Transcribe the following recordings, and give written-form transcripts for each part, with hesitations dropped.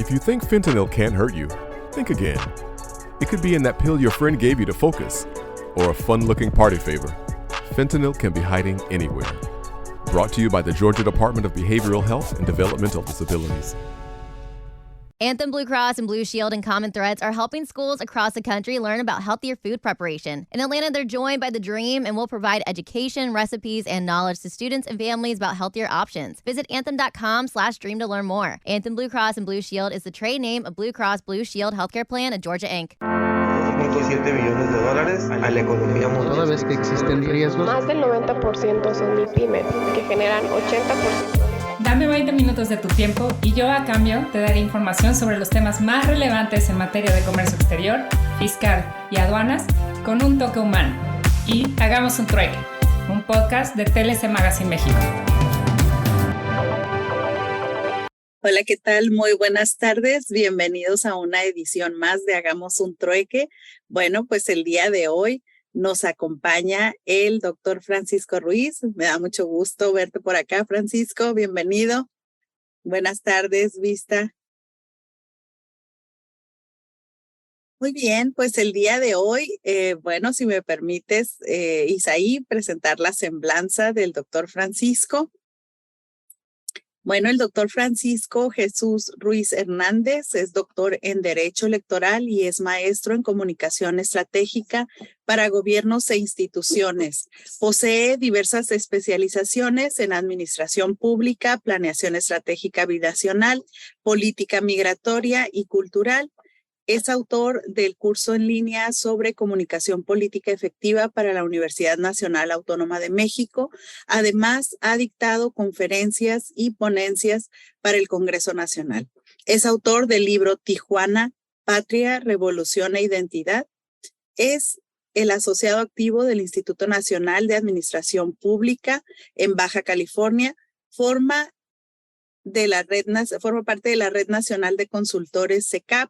If you think fentanyl can't hurt you, think again. It could be in that pill your friend gave you to focus, or a fun-looking party favor. Fentanyl can be hiding anywhere. Brought to you by the Georgia Department of Behavioral Health and Developmental Disabilities. Anthem Blue Cross and Blue Shield and Common Threads are helping schools across the country learn about healthier food preparation. In Atlanta, they're joined by The Dream and will provide education, recipes, and knowledge to students and families about healthier options. Visit anthem.com/dream to learn more. Anthem Blue Cross and Blue Shield is the trade name of Blue Cross Blue Shield Healthcare Plan of Georgia, Inc. $2.7 billones a la economía mundial. Toda vez que existen riesgos, más del 90% son MIPYMES, que generan 80%. Dame 20 minutos de tu tiempo y yo a cambio te daré información sobre los temas más relevantes en materia de comercio exterior, fiscal y aduanas con un toque humano. Y hagamos un trueque, un podcast de TLC Magazine México. Hola, ¿qué tal? Muy buenas tardes. Bienvenidos a una edición más de Hagamos un Trueque. Bueno, pues el día de hoy nos acompaña el doctor Francisco Ruiz. Me da mucho gusto verte por acá, Francisco. Bienvenido. Buenas tardes, Vista. Muy bien, pues el día de hoy, bueno, si me permites, Isaí, presentar la semblanza del doctor Francisco. Bueno, el doctor Francisco Jesús Ruiz Hernández es doctor en Derecho Electoral y es maestro en Comunicación Estratégica para Gobiernos e Instituciones. Posee diversas especializaciones en Administración Pública, Planeación Estratégica Binacional, Política Migratoria y Cultural. Es autor del curso en línea sobre comunicación política efectiva para la Universidad Nacional Autónoma de México. Además, ha dictado conferencias y ponencias para el Congreso Nacional. Es autor del libro Tijuana, Patria, Revolución e Identidad. Es el asociado activo del Instituto Nacional de Administración Pública en Baja California. Forma parte de la Red Nacional de Consultores CECAP,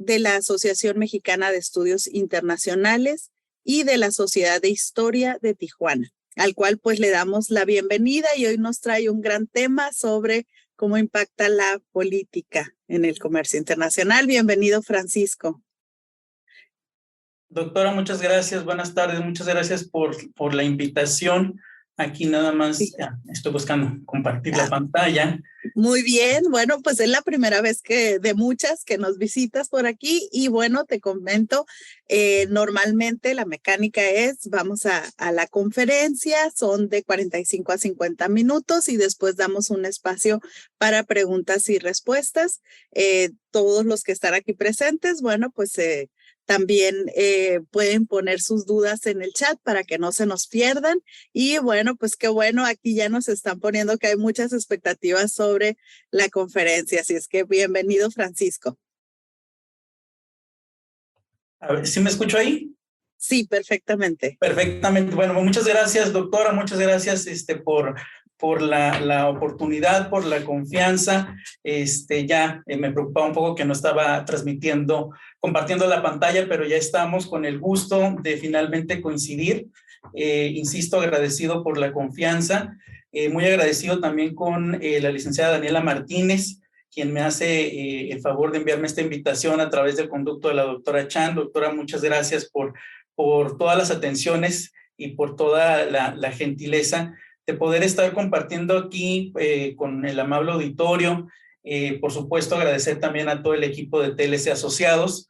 de la Asociación Mexicana de Estudios Internacionales y de la Sociedad de Historia de Tijuana, al cual pues le damos la bienvenida y hoy nos trae un gran tema sobre cómo impacta la política en el comercio internacional. Bienvenido, Francisco. Doctora, muchas gracias. Buenas tardes. Muchas gracias por la invitación. Aquí nada más estoy buscando compartir la pantalla. Muy bien, bueno, pues es la primera vez de muchas que nos visitas por aquí y bueno, te comento, normalmente la mecánica es, vamos a la conferencia, son de 45 a 50 minutos y después damos un espacio para preguntas y respuestas. Todos los que están aquí presentes, bueno, pues también pueden poner sus dudas en el chat para que no se nos pierdan. Y bueno, pues qué bueno, aquí ya nos están poniendo que hay muchas expectativas sobre la conferencia. Así es que bienvenido, Francisco. A ver, ¿sí me escucho ahí? Sí, perfectamente. Perfectamente. Bueno, muchas gracias, doctora. Muchas gracias por la oportunidad, por la confianza. Ya me preocupaba un poco que no estaba compartiendo la pantalla, pero ya estamos con el gusto de finalmente coincidir. Insisto, agradecido por la confianza. Muy agradecido también con la licenciada Daniela Martínez, quien me hace el favor de enviarme esta invitación a través del conducto de la doctora Chan. Doctora, muchas gracias por todas las atenciones y por toda la gentileza de poder estar compartiendo aquí con el amable auditorio. Por supuesto, agradecer también a todo el equipo de TLC Asociados.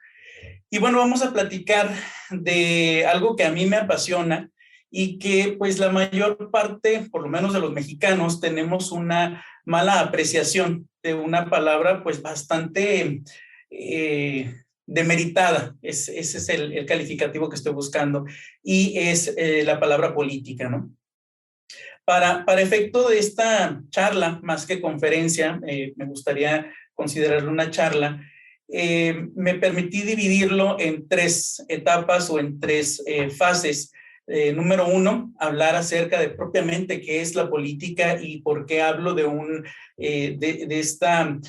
Y bueno, vamos a platicar de algo que a mí me apasiona y que pues la mayor parte, por lo menos de los mexicanos, tenemos una mala apreciación de una palabra pues bastante demeritada. Ese es el calificativo que estoy buscando y es la palabra política, ¿no? Para efecto de esta charla, más que conferencia, me gustaría considerarlo una charla, me permití dividirlo en 3 etapas o en 3 fases. Número 1, hablar acerca de propiamente qué es la política y por qué hablo de esta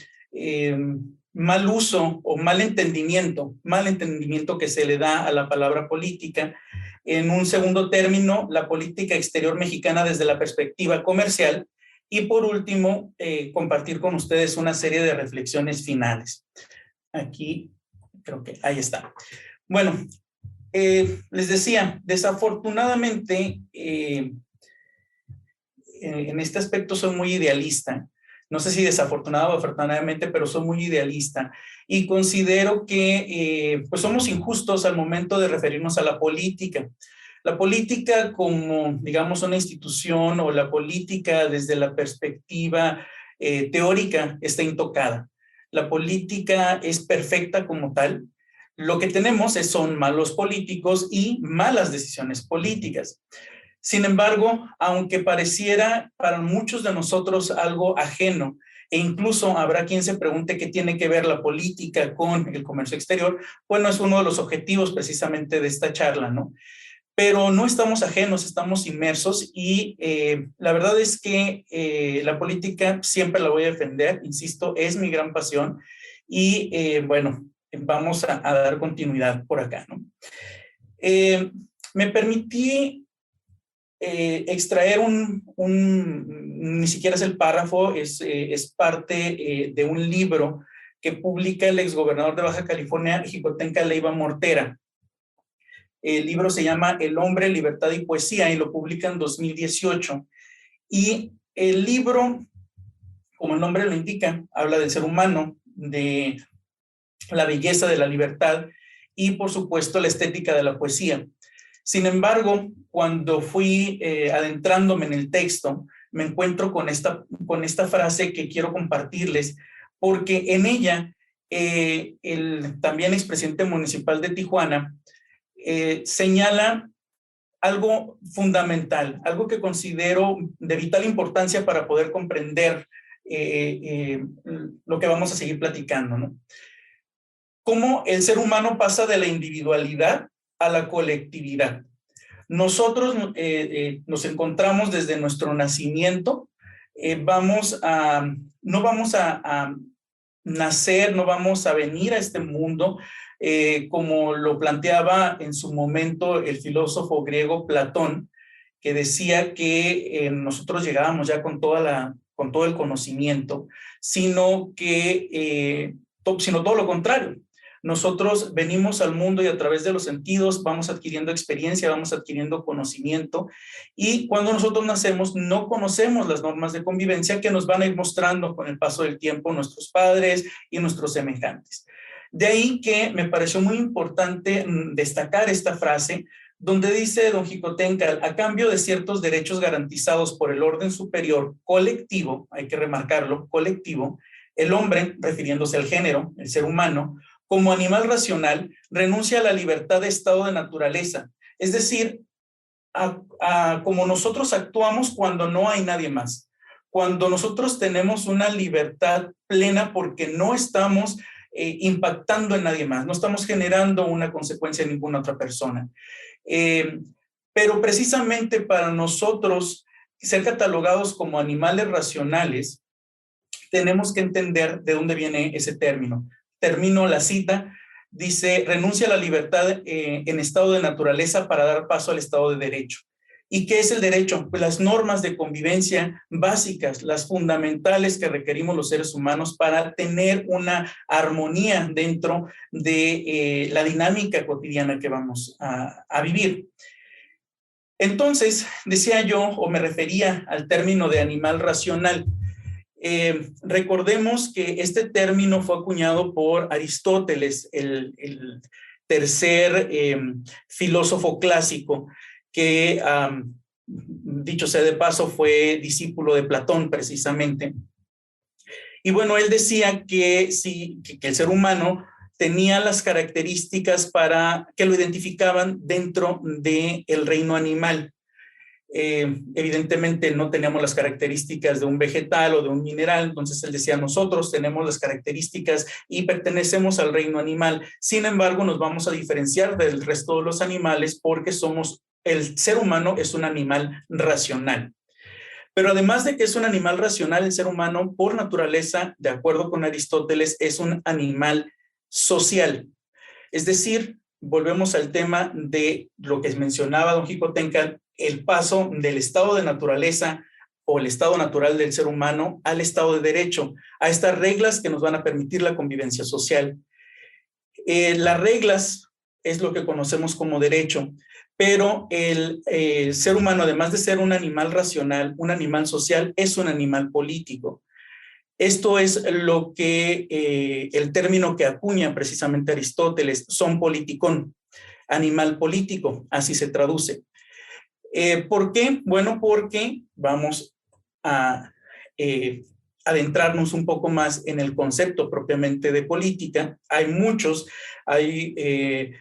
mal uso o mal entendimiento que se le da a la palabra política. En un segundo término, la política exterior mexicana desde la perspectiva comercial. Y por último, compartir con ustedes una serie de reflexiones finales. Aquí, creo que ahí está. Bueno, les decía, desafortunadamente, en este aspecto soy muy idealista. No sé si desafortunado o afortunadamente, pero soy muy idealista y considero que pues somos injustos al momento de referirnos a la política. La política como, digamos, una institución o la política desde la perspectiva teórica está intocada. La política es perfecta como tal. Lo que tenemos son malos políticos y malas decisiones políticas. Sin embargo, aunque pareciera para muchos de nosotros algo ajeno, e incluso habrá quien se pregunte qué tiene que ver la política con el comercio exterior, bueno, es uno de los objetivos precisamente de esta charla, ¿no? Pero no estamos ajenos, estamos inmersos y la verdad es que la política siempre la voy a defender, insisto, es mi gran pasión y bueno, vamos a dar continuidad por acá, ¿no? Me permití extraer ni siquiera es el párrafo, es parte de un libro que publica el exgobernador de Baja California, Xicotenca Leiva Mortera. El libro se llama El hombre, libertad y poesía y lo publica en 2018. Y el libro, como el nombre lo indica, habla del ser humano, de la belleza de la libertad y, por supuesto, la estética de la poesía. Sin embargo, cuando fui adentrándome en el texto, me encuentro con esta frase que quiero compartirles, porque en ella el también expresidente municipal de Tijuana señala algo fundamental, algo que considero de vital importancia para poder comprender lo que vamos a seguir platicando, ¿no? Cómo el ser humano pasa de la individualidad a la colectividad. Nosotros nos encontramos desde nuestro nacimiento, no vamos a nacer, no vamos a venir a este mundo como lo planteaba en su momento el filósofo griego Platón, que decía que nosotros llegábamos ya con todo el conocimiento, sino todo lo contrario. Nosotros venimos al mundo y a través de los sentidos vamos adquiriendo experiencia, vamos adquiriendo conocimiento y cuando nosotros nacemos no conocemos las normas de convivencia que nos van a ir mostrando con el paso del tiempo nuestros padres y nuestros semejantes. De ahí que me pareció muy importante destacar esta frase donde dice don Xicotenca, a cambio de ciertos derechos garantizados por el orden superior colectivo, hay que remarcarlo, colectivo, el hombre, refiriéndose al género, el ser humano, como animal racional, renuncia a la libertad de estado de naturaleza, es decir, a como nosotros actuamos cuando no hay nadie más, cuando nosotros tenemos una libertad plena porque no estamos impactando en nadie más, no estamos generando una consecuencia en ninguna otra persona. Pero precisamente para nosotros ser catalogados como animales racionales, tenemos que entender de dónde viene ese término. Termino la cita, dice, renuncia a la libertad en estado de naturaleza para dar paso al estado de derecho. ¿Y qué es el derecho? Pues las normas de convivencia básicas, las fundamentales que requerimos los seres humanos para tener una armonía dentro de la dinámica cotidiana que vamos a vivir. Entonces, decía yo, o me refería al término de animal racional. Recordemos que este término fue acuñado por Aristóteles, el tercer filósofo clásico, que dicho sea de paso fue discípulo de Platón precisamente. Y bueno, él decía que el ser humano tenía las características que lo identificaban dentro del reino animal. Evidentemente no teníamos las características de un vegetal o de un mineral, entonces él decía, nosotros tenemos las características y pertenecemos al reino animal. Sin embargo, nos vamos a diferenciar del resto de los animales porque el ser humano es un animal racional. Pero además de que es un animal racional, el ser humano por naturaleza, de acuerdo con Aristóteles, es un animal social. Es decir, volvemos al tema de lo que mencionaba don Xicotenca, el paso del estado de naturaleza o el estado natural del ser humano al Estado de Derecho, a estas reglas que nos van a permitir la convivencia social. Las reglas es lo que conocemos como derecho, pero el ser humano, además de ser un animal racional, un animal social, es un animal político. Esto es lo que el término que acuña precisamente Aristóteles, son politikon, animal político, así se traduce. ¿Por qué? Bueno, porque vamos a adentrarnos un poco más en el concepto propiamente de política. Hay muchos, hay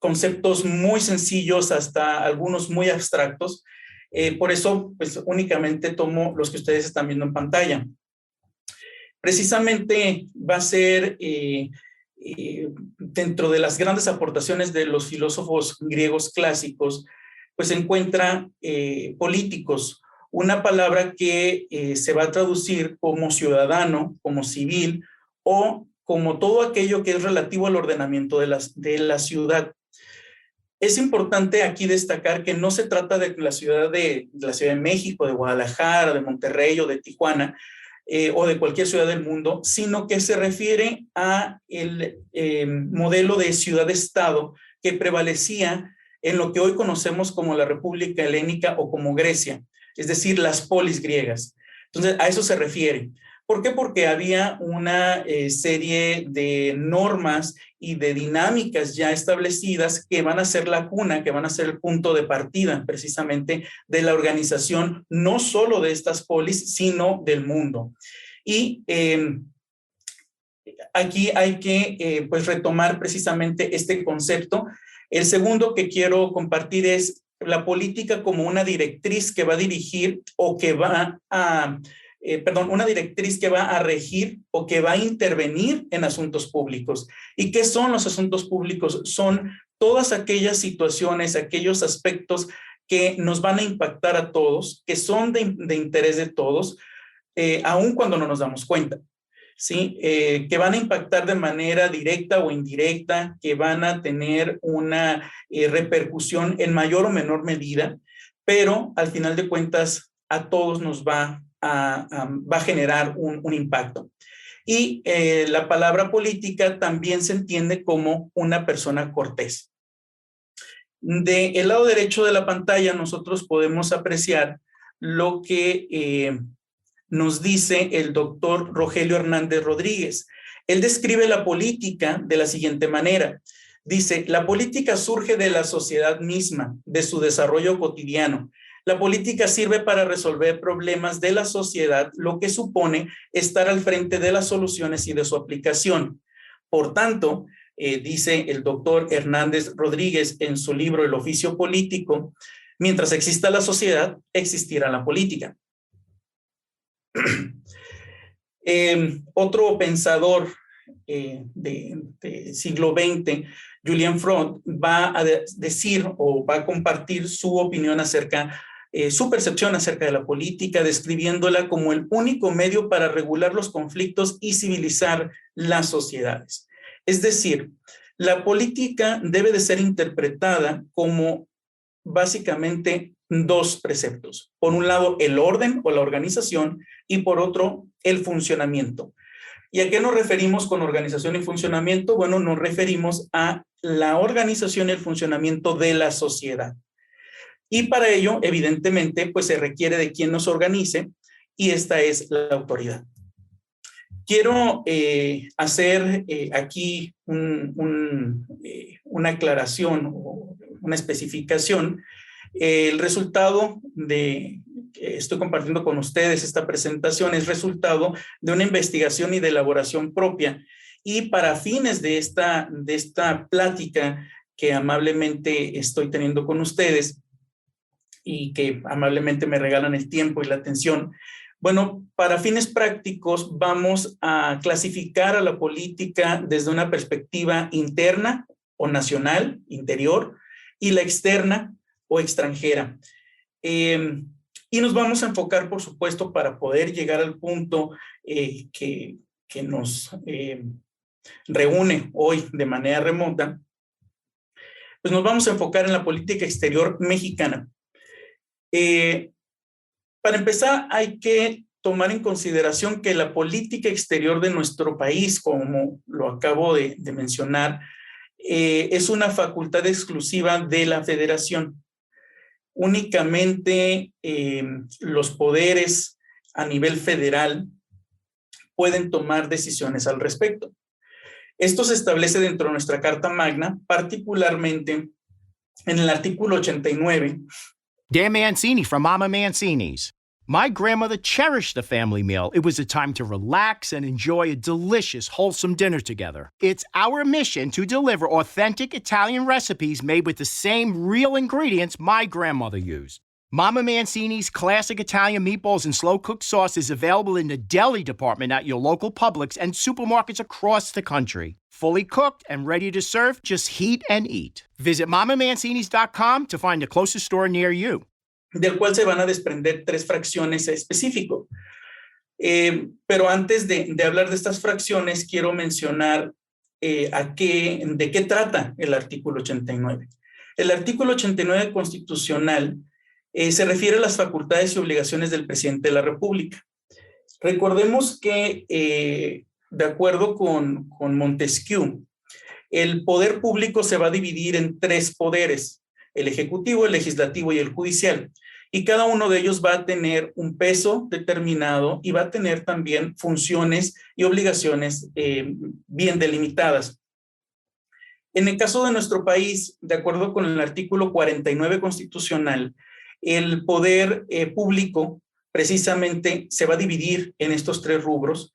conceptos muy sencillos hasta algunos muy abstractos. Por eso, pues únicamente tomo los que ustedes están viendo en pantalla. Precisamente va a ser dentro de las grandes aportaciones de los filósofos griegos clásicos, pues se encuentra políticos, una palabra que se va a traducir como ciudadano, como civil o como todo aquello que es relativo al ordenamiento de la ciudad. Es importante aquí destacar que no se trata de la Ciudad de México, de Guadalajara, de Monterrey o de Tijuana, o de cualquier ciudad del mundo, sino que se refiere a el modelo de ciudad-estado que prevalecía en lo que hoy conocemos como la República Helénica o como Grecia, es decir, las polis griegas. Entonces, a eso se refiere. ¿Por qué? Porque había una serie de normas y de dinámicas ya establecidas que van a ser la cuna, que van a ser el punto de partida precisamente de la organización, no solo de estas polis, sino del mundo. Y aquí hay que pues retomar precisamente este concepto. El segundo que quiero compartir es la política como una directriz que va a dirigir o que va a... una directriz que va a regir o que va a intervenir en asuntos públicos. ¿Y qué son los asuntos públicos? Son todas aquellas situaciones, aquellos aspectos que nos van a impactar a todos, que son de interés de todos, aun cuando no nos damos cuenta, ¿sí? Que van a impactar de manera directa o indirecta, que van a tener una repercusión en mayor o menor medida, pero al final de cuentas a todos nos va a generar un impacto. Y la palabra política también se entiende como una persona cortés. Del lado derecho de la pantalla nosotros podemos apreciar lo que nos dice el doctor Rogelio Hernández Rodríguez. Él describe la política de la siguiente manera. Dice, la política surge de la sociedad misma, de su desarrollo cotidiano. La política sirve para resolver problemas de la sociedad, lo que supone estar al frente de las soluciones y de su aplicación. Por tanto, dice el doctor Hernández Rodríguez en su libro El oficio político, mientras exista la sociedad, existirá la política. Otro pensador de siglo XX, Julian Freud, va a decir o va a compartir su opinión acerca su percepción acerca de la política, describiéndola como el único medio para regular los conflictos y civilizar las sociedades. Es decir, la política debe de ser interpretada como básicamente dos preceptos. Por un lado, el orden o la organización y por otro, el funcionamiento. ¿Y a qué nos referimos con organización y funcionamiento? Bueno, nos referimos a la organización y el funcionamiento de la sociedad. Y para ello, evidentemente, pues se requiere de quien nos organice y esta es la autoridad. Quiero hacer aquí una aclaración o una especificación. El resultado que estoy compartiendo con ustedes, esta presentación, es resultado de una investigación y de elaboración propia. Y para fines de esta plática que amablemente estoy teniendo con ustedes, y que amablemente me regalan el tiempo y la atención. Bueno, para fines prácticos vamos a clasificar a la política desde una perspectiva interna o nacional, interior, y la externa o extranjera. Y nos vamos a enfocar, por supuesto, para poder llegar al punto que nos reúne hoy de manera remota, pues nos vamos a enfocar en la política exterior mexicana. Para empezar, hay que tomar en consideración que la política exterior de nuestro país, como lo acabo de mencionar, es una facultad exclusiva de la Federación. Únicamente los poderes a nivel federal pueden tomar decisiones al respecto. Esto se establece dentro de nuestra Carta Magna, particularmente en el artículo 89. Dan Mancini from Mama Mancini's. My grandmother cherished the family meal. It was a time to relax and enjoy a delicious, wholesome dinner together. It's our mission to deliver authentic Italian recipes made with the same real ingredients my grandmother used. Mama Mancini's classic Italian meatballs and slow-cooked sauce is available in the deli department at your local Publix and supermarkets across the country. Fully cooked and ready to serve, just heat and eat. Visit mamamancinis.com to find the closest store near you. Del cual se van a desprender 3 fracciones específico. Pero antes de hablar de estas fracciones, quiero mencionar de qué trata el artículo 89. El artículo 89 constitucional se refiere a las facultades y obligaciones del presidente de la República. Recordemos que, de acuerdo con Montesquieu, el poder público se va a dividir en 3 poderes: el ejecutivo, el legislativo y el judicial. Y cada uno de ellos va a tener un peso determinado y va a tener también funciones y obligaciones bien delimitadas. En el caso de nuestro país, de acuerdo con el artículo 49 constitucional, el poder público precisamente se va a dividir en estos 3 rubros,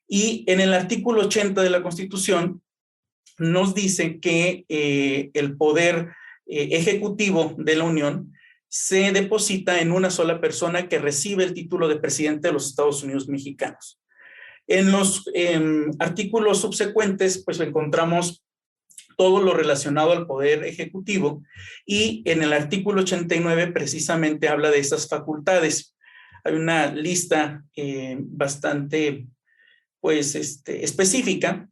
y en el artículo 80 de la Constitución nos dice que el poder ejecutivo de la Unión se deposita en una sola persona que recibe el título de presidente de los Estados Unidos mexicanos. En los artículos subsecuentes, pues encontramos todo lo relacionado al poder ejecutivo, y en el artículo 89 precisamente habla de esas facultades. Hay una lista bastante específica.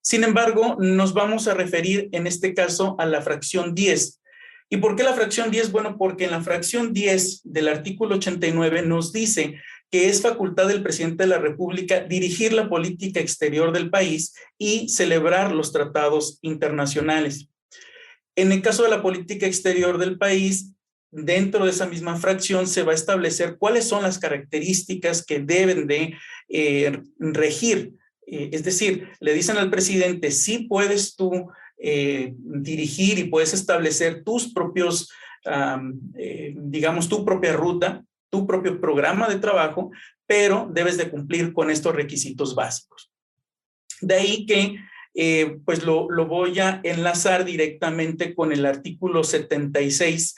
Sin embargo, nos vamos a referir en este caso a la fracción 10. ¿Y por qué la fracción 10? Bueno, porque en la fracción 10 del artículo 89 nos dice que es facultad del presidente de la República dirigir la política exterior del país y celebrar los tratados internacionales. En el caso de la política exterior del país, dentro de esa misma fracción se va a establecer cuáles son las características que deben de regir. Es decir, le dicen al presidente: sí puedes tú dirigir y puedes establecer tus propios, tu propia ruta, tu propio programa de trabajo, pero debes de cumplir con estos requisitos básicos. De ahí que lo voy a enlazar directamente con el artículo 76,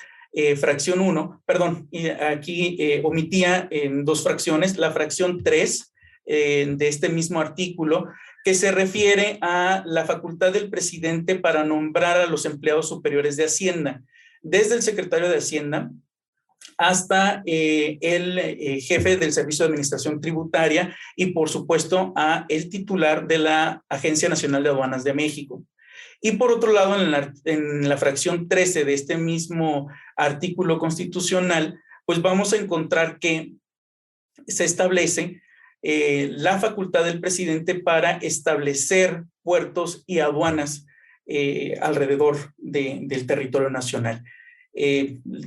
fracción 1, perdón, aquí omitía en 2 fracciones, la fracción 3 de este mismo artículo, que se refiere a la facultad del presidente para nombrar a los empleados superiores de Hacienda, desde el secretario de Hacienda hasta el jefe del Servicio de Administración Tributaria y, por supuesto, a el titular de la Agencia Nacional de Aduanas de México. Y por otro lado, en la fracción 13 de este mismo artículo constitucional, pues vamos a encontrar que se establece la facultad del presidente para establecer puertos y aduanas alrededor del territorio nacional.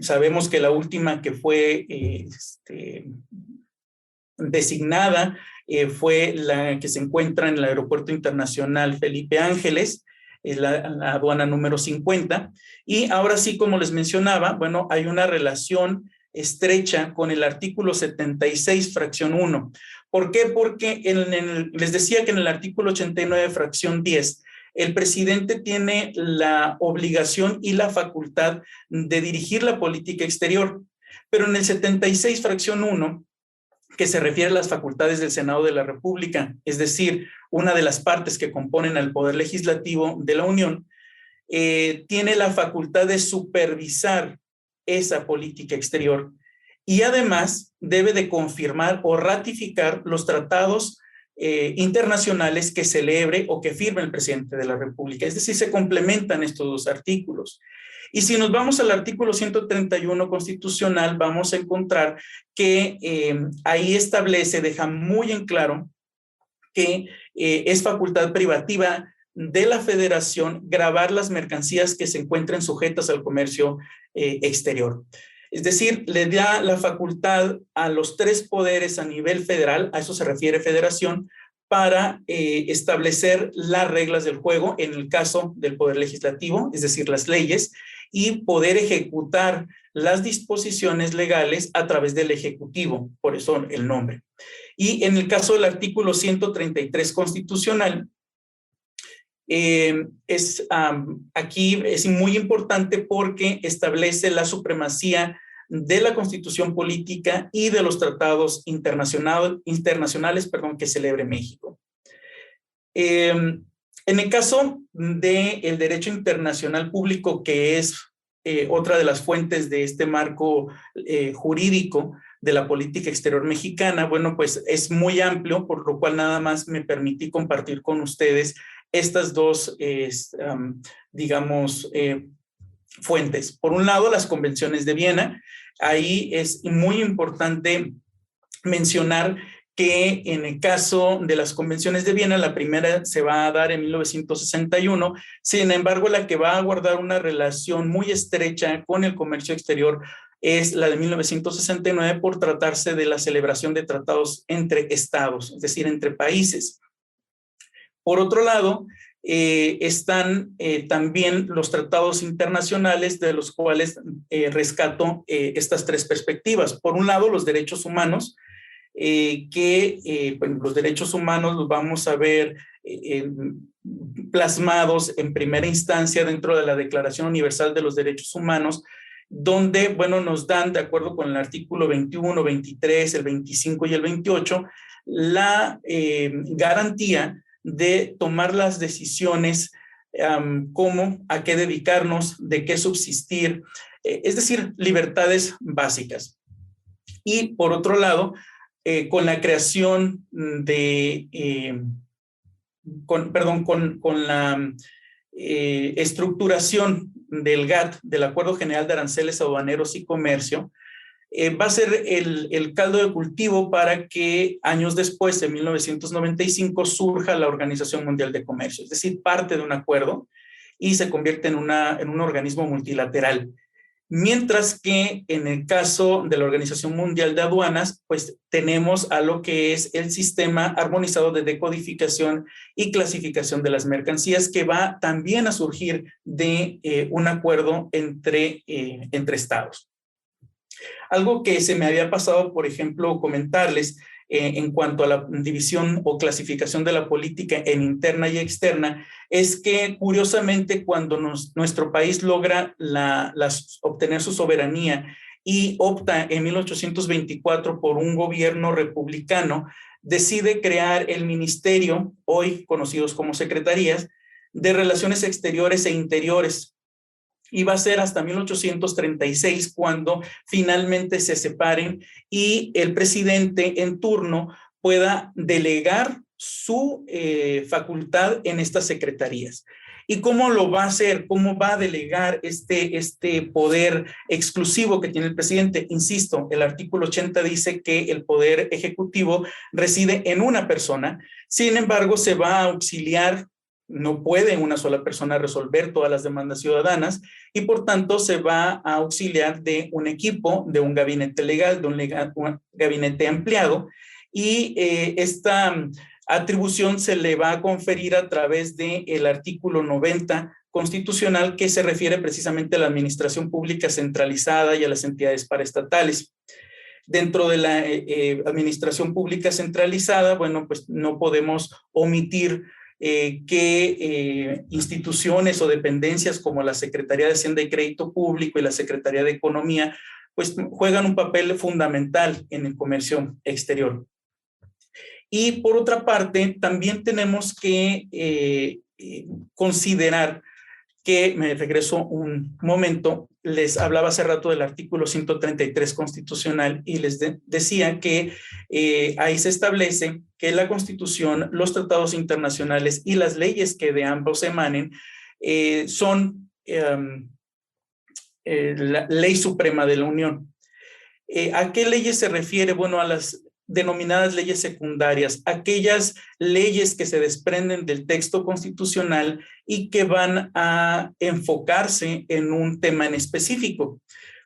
Sabemos que la última que fue designada fue la que se encuentra en el Aeropuerto Internacional Felipe Ángeles, es la aduana número 50, y ahora sí, como les mencionaba, bueno, hay una relación estrecha con el artículo 76, fracción 1. ¿Por qué? Porque les decía que en el artículo 89, fracción 10, el presidente tiene la obligación y la facultad de dirigir la política exterior, pero en el 76, fracción 1, que se refiere a las facultades del Senado de la República, es decir, una de las partes que componen al Poder Legislativo de la Unión, tiene la facultad de supervisar esa política exterior y además debe de confirmar o ratificar los tratados internacionales que celebre o que firme el presidente de la República. Es decir, se complementan estos 2 artículos. Y si nos vamos al artículo 131 constitucional, vamos a encontrar que ahí establece, deja muy en claro que es facultad privativa de la Federación gravar las mercancías que se encuentren sujetas al comercio exterior. Es decir, le da la facultad a los 3 poderes a nivel federal, a eso se refiere Federación, para establecer las reglas del juego en el caso del Poder Legislativo, es decir, las leyes, y poder ejecutar las disposiciones legales a través del Ejecutivo, por eso el nombre. Y en el caso del artículo 133 constitucional, aquí es muy importante porque establece la supremacía de la Constitución política y de los tratados internacionales que celebre México. En el caso del derecho internacional público, que es otra de las fuentes de este marco jurídico de la política exterior mexicana, bueno, pues es muy amplio, por lo cual nada más me permití compartir con ustedes estas dos, fuentes. Por un lado, las convenciones de Viena. Ahí es muy importante mencionar que en el caso de las convenciones de Viena, la primera se va a dar en 1961, sin embargo, la que va a guardar una relación muy estrecha con el comercio exterior es la de 1969 por tratarse de la celebración de tratados entre estados, es decir, entre países. Por otro lado, están también los tratados internacionales, de los cuales rescato estas 3 perspectivas. Por un lado, los derechos humanos, los derechos humanos los vamos a ver plasmados en primera instancia dentro de la Declaración Universal de los Derechos Humanos, donde, bueno, nos dan, de acuerdo con el artículo 21, 23, el 25 y el 28, la garantía de tomar las decisiones, cómo, a qué dedicarnos, de qué subsistir, es decir, libertades básicas. Y por otro lado, con la creación de, con la estructuración del GATT, del Acuerdo General de Aranceles Aduaneros y Comercio, va a ser el caldo de cultivo para que años después, en 1995, surja la Organización Mundial de Comercio, es decir, parte de un acuerdo y se convierte en un organismo multilateral. Mientras que en el caso de la Organización Mundial de Aduanas, pues tenemos a lo que es el sistema armonizado de decodificación y clasificación de las mercancías, que va también a surgir de un acuerdo entre estados. Algo que se me había pasado, por ejemplo, comentarles en cuanto a la división o clasificación de la política en interna y externa, es que curiosamente cuando nuestro país logra obtener su soberanía y opta en 1824 por un gobierno republicano, decide crear el ministerio, hoy conocidos como secretarías, de Relaciones Exteriores e Interiores. Y va a ser hasta 1836 cuando finalmente se separen y el presidente en turno pueda delegar su facultad en estas secretarías. ¿Y cómo lo va a hacer? ¿Cómo va a delegar este poder exclusivo que tiene el presidente? Insisto, el artículo 80 dice que el poder ejecutivo reside en una persona, sin embargo, se va a auxiliar. No puede una sola persona resolver todas las demandas ciudadanas y por tanto se va a auxiliar de un equipo, de un gabinete legal, de un gabinete ampliado y esta atribución se le va a conferir a través del artículo 90 constitucional que se refiere precisamente a la administración pública centralizada y a las entidades paraestatales. Dentro de la administración pública centralizada, bueno, pues no podemos omitir que instituciones o dependencias como la Secretaría de Hacienda y Crédito Público y la Secretaría de Economía pues juegan un papel fundamental en el comercio exterior. Y por otra parte, también tenemos que considerar que, me regreso un momento, les hablaba hace rato del artículo 133 constitucional y les decía que ahí se establece que la Constitución, los tratados internacionales y las leyes que de ambos emanen son la Ley Suprema de la Unión. ¿A qué leyes se refiere? Bueno, a las denominadas leyes secundarias, aquellas leyes que se desprenden del texto constitucional y que van a enfocarse en un tema en específico.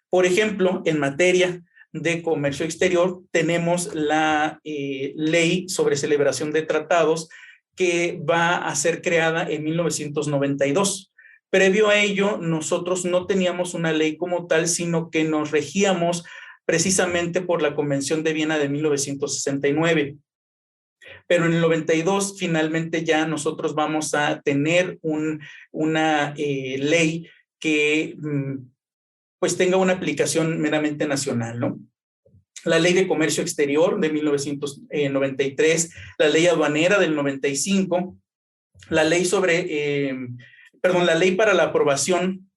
Por ejemplo, en materia de comercio exterior tenemos la ley sobre celebración de tratados que va a ser creada en 1992. Previo a ello, nosotros no teníamos una ley como tal, sino que nos regíamos precisamente por la Convención de Viena de 1969. Pero en el 92 finalmente ya nosotros vamos a tener una ley que pues tenga una aplicación meramente nacional, ¿no? La Ley de Comercio Exterior de 1993, la Ley Aduanera del 95, la Ley la Ley para la aprobación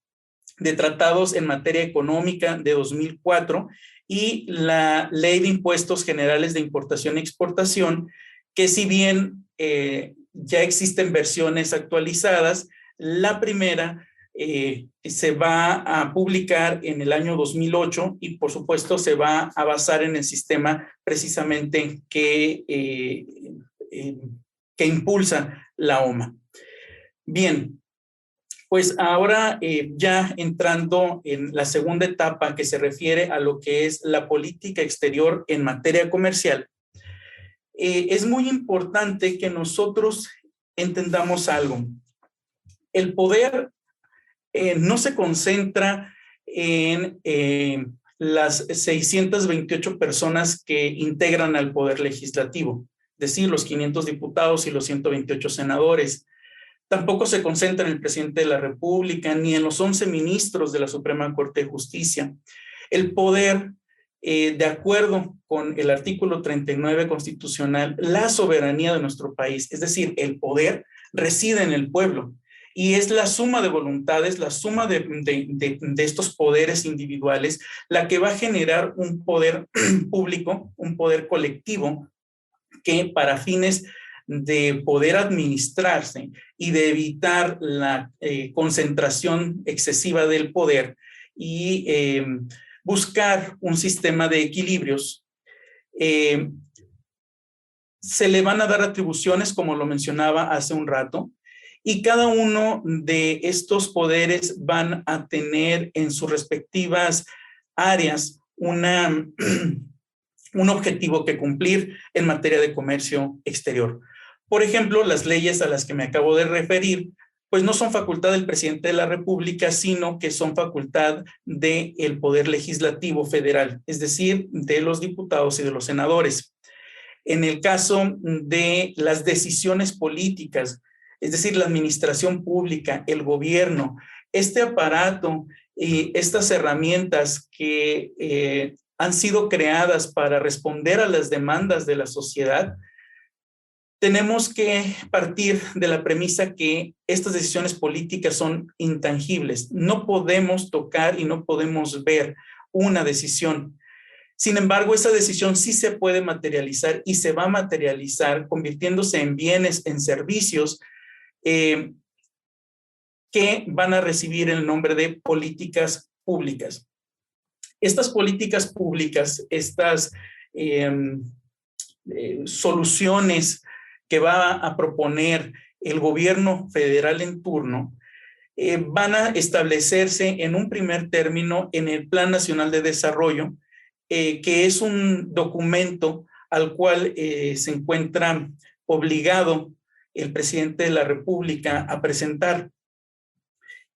de tratados en materia económica de 2004 y la Ley de Impuestos Generales de Importación y Exportación, que si bien ya existen versiones actualizadas, la primera se va a publicar en el año 2008 y por supuesto se va a basar en el sistema precisamente que impulsa la OMA. Bien, pues ahora ya entrando en la segunda etapa que se refiere a lo que es la política exterior en materia comercial, es muy importante que nosotros entendamos algo. El poder no se concentra en las 628 personas que integran al poder legislativo, es decir, los 500 diputados y los 128 senadores. Tampoco se concentra en el presidente de la República ni en los 11 ministros de la Suprema Corte de Justicia. El poder, de acuerdo con el artículo 39 constitucional, la soberanía de nuestro país, es decir, el poder reside en el pueblo y es la suma de voluntades, la suma de estos poderes individuales, la que va a generar un poder público, un poder colectivo que para fines de poder administrarse y de evitar la concentración excesiva del poder y buscar un sistema de equilibrios, se le van a dar atribuciones, como lo mencionaba hace un rato, y cada uno de estos poderes van a tener en sus respectivas áreas un objetivo que cumplir en materia de comercio exterior. Por ejemplo, las leyes a las que me acabo de referir, pues no son facultad del presidente de la República, sino que son facultad del Poder Legislativo Federal, es decir, de los diputados y de los senadores. En el caso de las decisiones políticas, es decir, la administración pública, el gobierno, este aparato y estas herramientas que han sido creadas para responder a las demandas de la sociedad, tenemos que partir de la premisa que estas decisiones políticas son intangibles. No podemos tocar y no podemos ver una decisión. Sin embargo, esa decisión sí se puede materializar y se va a materializar convirtiéndose en bienes, en servicios que van a recibir el nombre de políticas públicas. Estas políticas públicas, estas soluciones que va a proponer el gobierno federal en turno, van a establecerse en un primer término en el Plan Nacional de Desarrollo, que es un documento al cual se encuentra obligado el presidente de la República a presentar.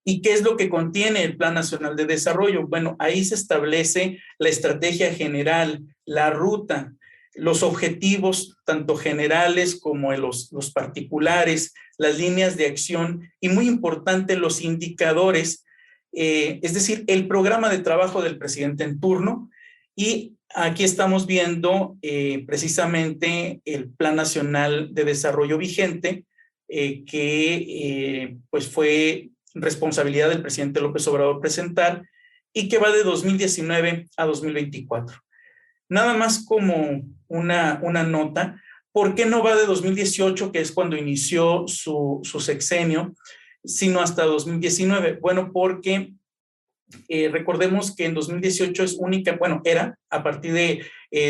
¿Y qué es lo que contiene el Plan Nacional de Desarrollo? Bueno, ahí se establece la estrategia general, la ruta, los objetivos tanto generales como los particulares, las líneas de acción y muy importante los indicadores, es decir, el programa de trabajo del presidente en turno. Y aquí estamos viendo precisamente el Plan Nacional de Desarrollo vigente, que pues fue responsabilidad del presidente López Obrador presentar y que va de 2019 a 2024. Nada más como una nota, ¿por qué no va de 2018, que es cuando inició su sexenio, sino hasta 2019? Bueno, porque Recordemos que en 2018 es única, bueno, era a partir de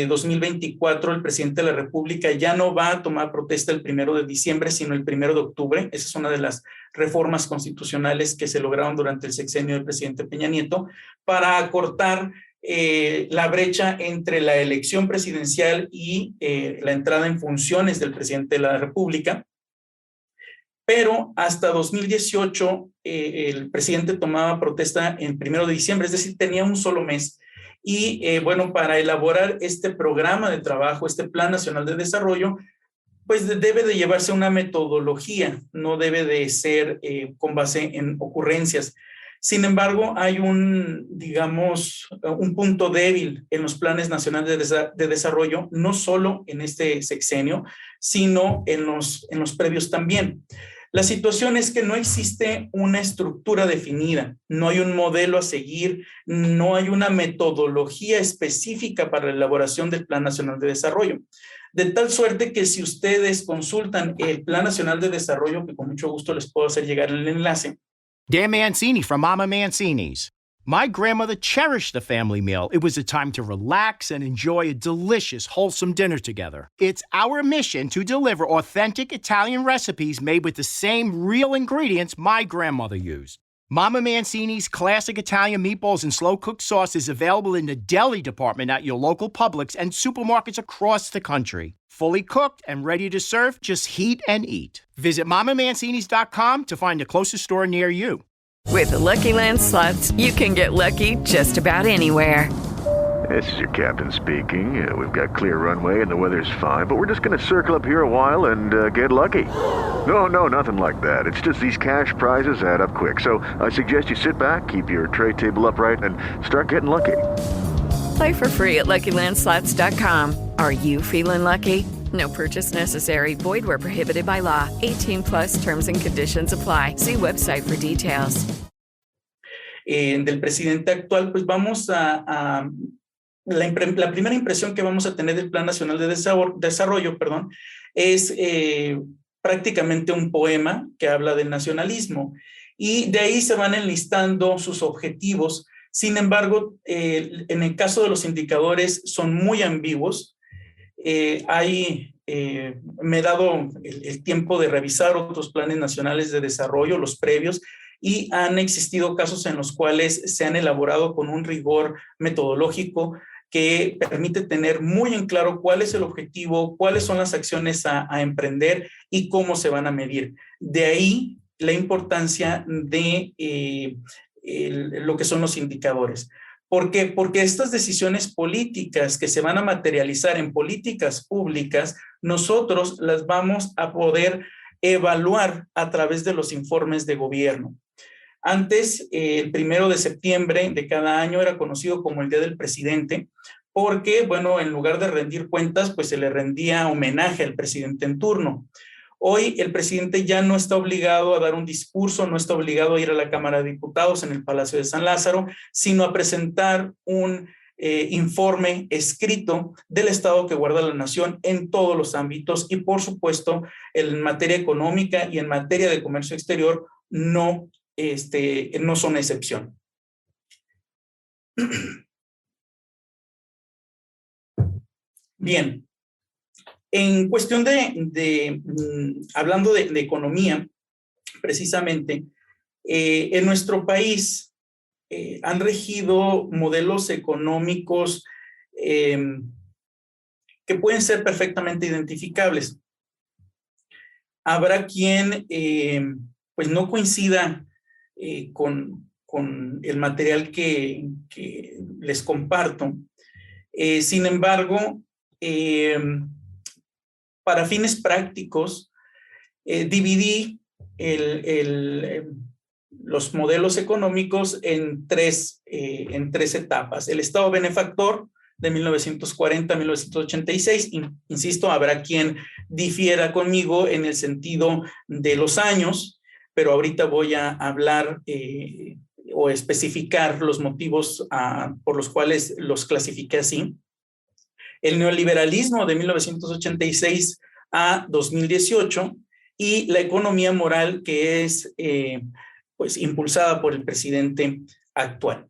2024 el presidente de la República ya no va a tomar protesta el 1 de diciembre, sino el 1 de octubre. Esa es una de las reformas constitucionales que se lograron durante el sexenio del presidente Peña Nieto para acortar la brecha entre la elección presidencial y la entrada en funciones del presidente de la República. Pero hasta 2018 el presidente tomaba protesta en 1 de diciembre, es decir, tenía un solo mes. Y bueno, para elaborar este programa de trabajo, este Plan Nacional de Desarrollo, pues debe de llevarse una metodología, no debe de ser con base en ocurrencias. Sin embargo, hay digamos, un punto débil en los planes nacionales de desarrollo, no solo en este sexenio, sino en los previos también. La situación es que no existe una estructura definida, no hay un modelo a seguir, no hay una metodología específica para la elaboración del Plan Nacional de Desarrollo. De tal suerte que si ustedes consultan el Plan Nacional de Desarrollo, que con mucho gusto les puedo hacer llegar el enlace. Dan Mancini from Mama Mancini's. My grandmother cherished the family meal. It was a time to relax and enjoy a delicious, wholesome dinner together. It's our mission to deliver authentic Italian recipes made with the same real ingredients my grandmother used. Mama Mancini's classic Italian meatballs and slow-cooked sauce is available in the deli department at your local Publix and supermarkets across the country. Fully cooked and ready to serve, just heat and eat. Visit MamaMancini's.com to find the closest store near you. With the Lucky Land Slots, you can get lucky just about anywhere. This is your captain speaking. We've got clear runway and the weather's fine, but we're just going to circle up here a while and get lucky. No, nothing like that. It's just these cash prizes add up quick. So I suggest you sit back, keep your tray table upright, and start getting lucky. Play for free at LuckyLandSlots.com. Are you feeling lucky? No purchase necessary. Void where prohibited by law. 18 plus terms and conditions apply. See website for details. Del presidente actual, pues vamos a la primera impresión que vamos a tener del Plan Nacional de Desarrollo, es prácticamente un poema que habla del nacionalismo. Y de ahí se van enlistando sus objetivos. Sin embargo, en el caso de los indicadores son muy ambiguos. Me he dado el tiempo de revisar otros planes nacionales de desarrollo, los previos, y han existido casos en los cuales se han elaborado con un rigor metodológico que permite tener muy en claro cuál es el objetivo, cuáles son las acciones a emprender y cómo se van a medir. De ahí la importancia de lo que son los indicadores. ¿Por qué? Porque estas decisiones políticas que se van a materializar en políticas públicas, nosotros las vamos a poder evaluar a través de los informes de gobierno. Antes, el 1 de septiembre de cada año era conocido como el Día del Presidente, porque, bueno, en lugar de rendir cuentas, pues se le rendía homenaje al presidente en turno. Hoy el presidente ya no está obligado a dar un discurso, no está obligado a ir a la Cámara de Diputados en el Palacio de San Lázaro, sino a presentar un informe escrito del estado que guarda la nación en todos los ámbitos y, por supuesto, en materia económica y en materia de comercio exterior no son excepción. Bien. En cuestión hablando de economía, precisamente, en nuestro país han regido modelos económicos que pueden ser perfectamente identificables. Habrá quien pues no coincida con el material que les comparto. Sin embargo, para fines prácticos, dividí los modelos económicos en tres etapas. El Estado benefactor de 1940 a 1986. Insisto, habrá quien difiera conmigo en el sentido de los años, pero ahorita voy a hablar o especificar los motivos por los cuales los clasifiqué así. El neoliberalismo de 1986 a 2018 y la economía moral que es pues impulsada por el presidente actual.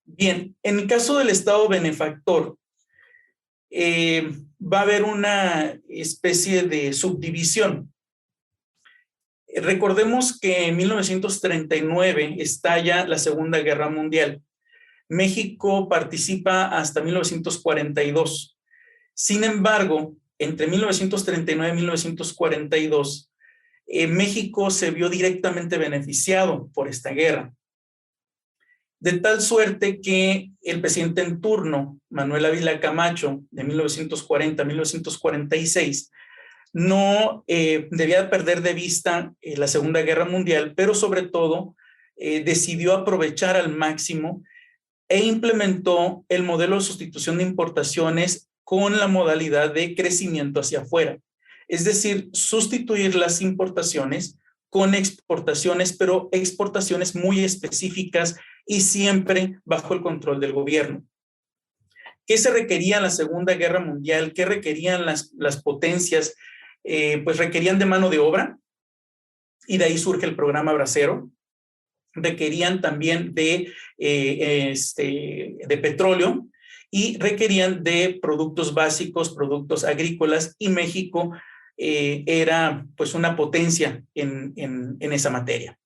Bien, en el caso del Estado benefactor, va a haber una especie de subdivisión. Recordemos que en 1939 estalla la Segunda Guerra Mundial. México participa hasta 1942. Sin embargo, entre 1939 y 1942, México se vio directamente beneficiado por esta guerra. De tal suerte que el presidente en turno, Manuel Ávila Camacho, de 1940 a 1946, no debía perder de vista la Segunda Guerra Mundial, pero sobre todo decidió aprovechar al máximo e implementó el modelo de sustitución de importaciones con la modalidad de crecimiento hacia afuera. Es decir, sustituir las importaciones con exportaciones, pero exportaciones muy específicas y siempre bajo el control del gobierno. ¿Qué se requería en la Segunda Guerra Mundial? ¿Qué requerían las potencias? Pues requerían de mano de obra, y de ahí surge el programa Bracero. Requerían también de petróleo, y requerían de productos básicos, productos agrícolas, y México era pues una potencia en esa materia.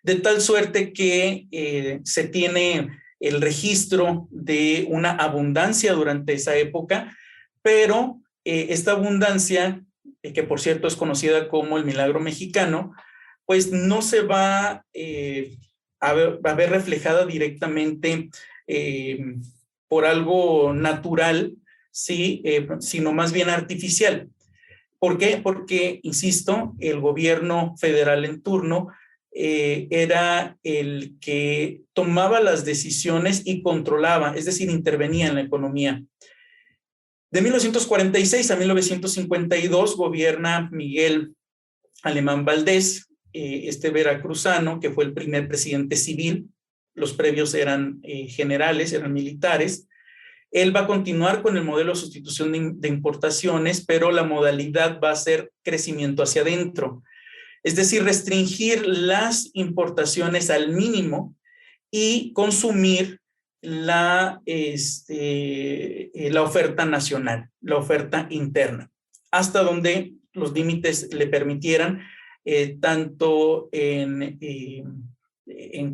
De tal suerte que se tiene el registro de una abundancia durante esa época, pero esta abundancia, que por cierto es conocida como el milagro mexicano, pues no se va a ver reflejada directamente por algo natural, ¿sí? Sino más bien artificial. ¿Por qué? Porque, insisto, el gobierno federal en turno era el que tomaba las decisiones y controlaba, es decir, intervenía en la economía. De 1946 a 1952 gobierna Miguel Alemán Valdés, veracruzano, que fue el primer presidente civil. Los previos eran generales, eran militares. Él va a continuar con el modelo de sustitución de importaciones, pero la modalidad va a ser crecimiento hacia adentro. Es decir, restringir las importaciones al mínimo y consumir la oferta nacional, la oferta interna, hasta donde los límites le permitieran, tanto en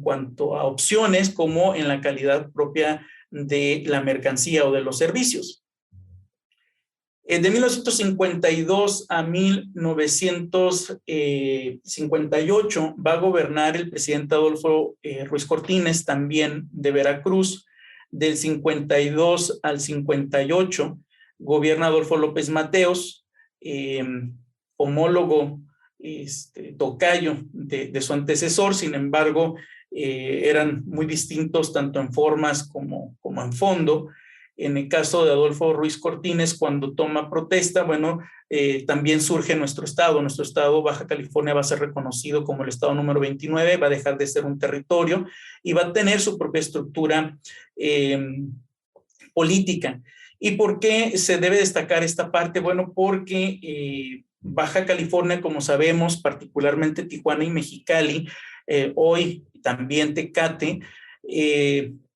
cuanto a opciones como en la calidad propia de la mercancía o de los servicios. De 1952 a 1958 va a gobernar el presidente Adolfo Ruiz Cortines, también de Veracruz. Del 52 al 58 gobierna Adolfo López Mateos, homólogo, tocayo de su antecesor. Sin embargo, eran muy distintos tanto en formas como en fondo. En el caso de Adolfo Ruiz Cortines, cuando toma protesta, bueno, también surge nuestro estado. Nuestro estado, Baja California, va a ser reconocido como el estado número 29, va a dejar de ser un territorio y va a tener su propia estructura política. ¿Y por qué se debe destacar esta parte? Bueno, porque Baja California, como sabemos, particularmente Tijuana y Mexicali, hoy también Tecate,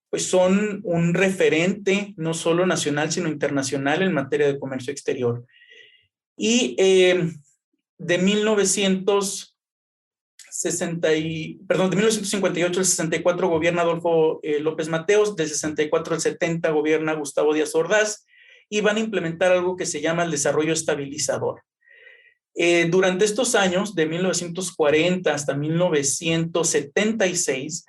pues son un referente no solo nacional, sino internacional en materia de comercio exterior. Y de 1958 al 64 gobierna Adolfo López Mateos, del 64 al 70 gobierna Gustavo Díaz Ordaz, y van a implementar algo que se llama el desarrollo estabilizador. Durante estos años, de 1940 hasta 1976,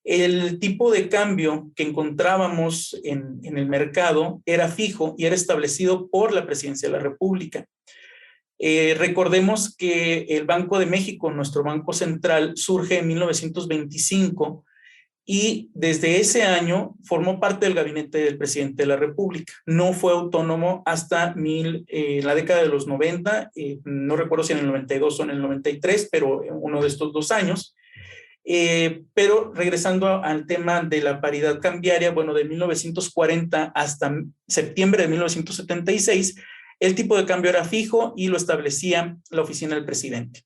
el tipo de cambio que encontrábamos en el mercado era fijo y era establecido por la Presidencia de la República. Recordemos que el Banco de México, nuestro Banco Central, surge en 1925 y desde ese año formó parte del gabinete del presidente de la República. No fue autónomo hasta la década de los 90, no recuerdo si en el 92 o en el 93, pero uno de estos 2 años. Pero regresando al tema de la paridad cambiaria, bueno, de 1940 hasta septiembre de 1976, el tipo de cambio era fijo y lo establecía la oficina del presidente.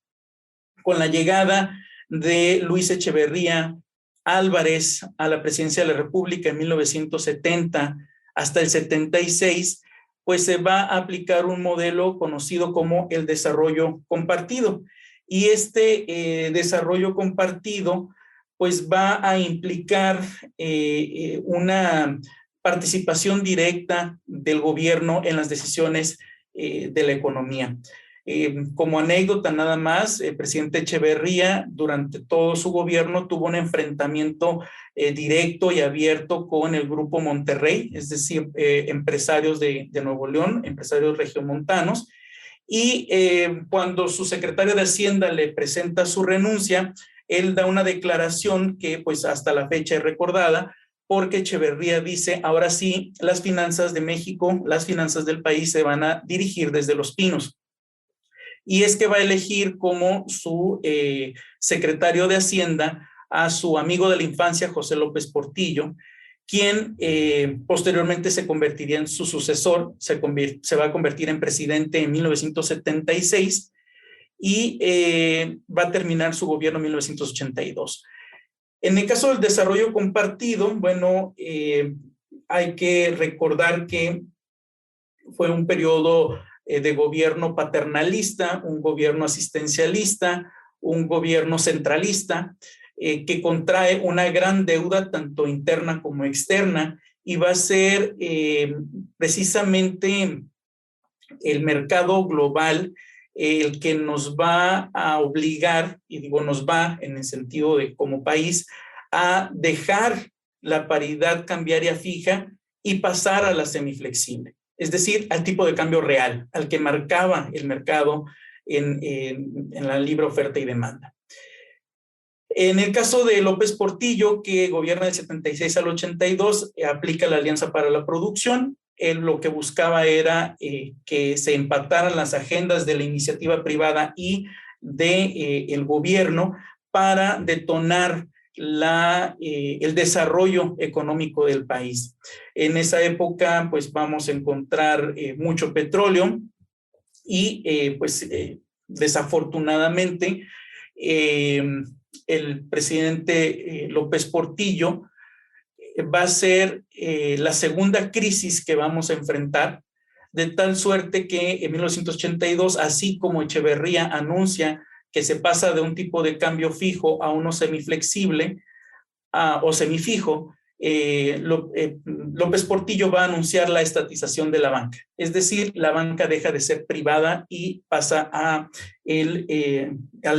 Con la llegada de Luis Echeverría Álvarez a la presidencia de la República en 1970 hasta el 76, pues se va a aplicar un modelo conocido como el desarrollo compartido. Y este desarrollo compartido pues va a implicar una participación directa del gobierno en las decisiones de la economía. Como anécdota nada más, el presidente Echeverría durante todo su gobierno tuvo un enfrentamiento directo y abierto con el Grupo Monterrey, es decir, empresarios de Nuevo León, empresarios regiomontanos, y cuando su secretario de Hacienda le presenta su renuncia, él da una declaración que pues hasta la fecha es recordada, porque Echeverría dice, ahora sí, las finanzas de México, las finanzas del país se van a dirigir desde Los Pinos. Y es que va a elegir como su secretario de Hacienda a su amigo de la infancia, José López Portillo, quien posteriormente se convertiría en su sucesor, se va a convertir en presidente en 1976 y va a terminar su gobierno en 1982. En el caso del desarrollo compartido, bueno, hay que recordar que fue un periodo de gobierno paternalista, un gobierno asistencialista, un gobierno centralista, que contrae una gran deuda tanto interna como externa, y va a ser precisamente el mercado global el que nos va a obligar, y digo nos va en el sentido de como país, a dejar la paridad cambiaria fija y pasar a la semiflexible, es decir, al tipo de cambio real, al que marcaba el mercado en la libre oferta y demanda. En el caso de López Portillo, que gobierna del 76 al 82, aplica la Alianza para la Producción. Él lo que buscaba era que se empataran las agendas de la iniciativa privada y del gobierno para detonar el desarrollo económico del país. En esa época, pues vamos a encontrar mucho petróleo y desafortunadamente el presidente López Portillo va a ser la segunda crisis que vamos a enfrentar, de tal suerte que en 1982, así como Echeverría anuncia que se pasa de un tipo de cambio fijo a uno semiflexible o semifijo, López Portillo va a anunciar la estatización de la banca. Es decir, la banca deja de ser privada y pasa al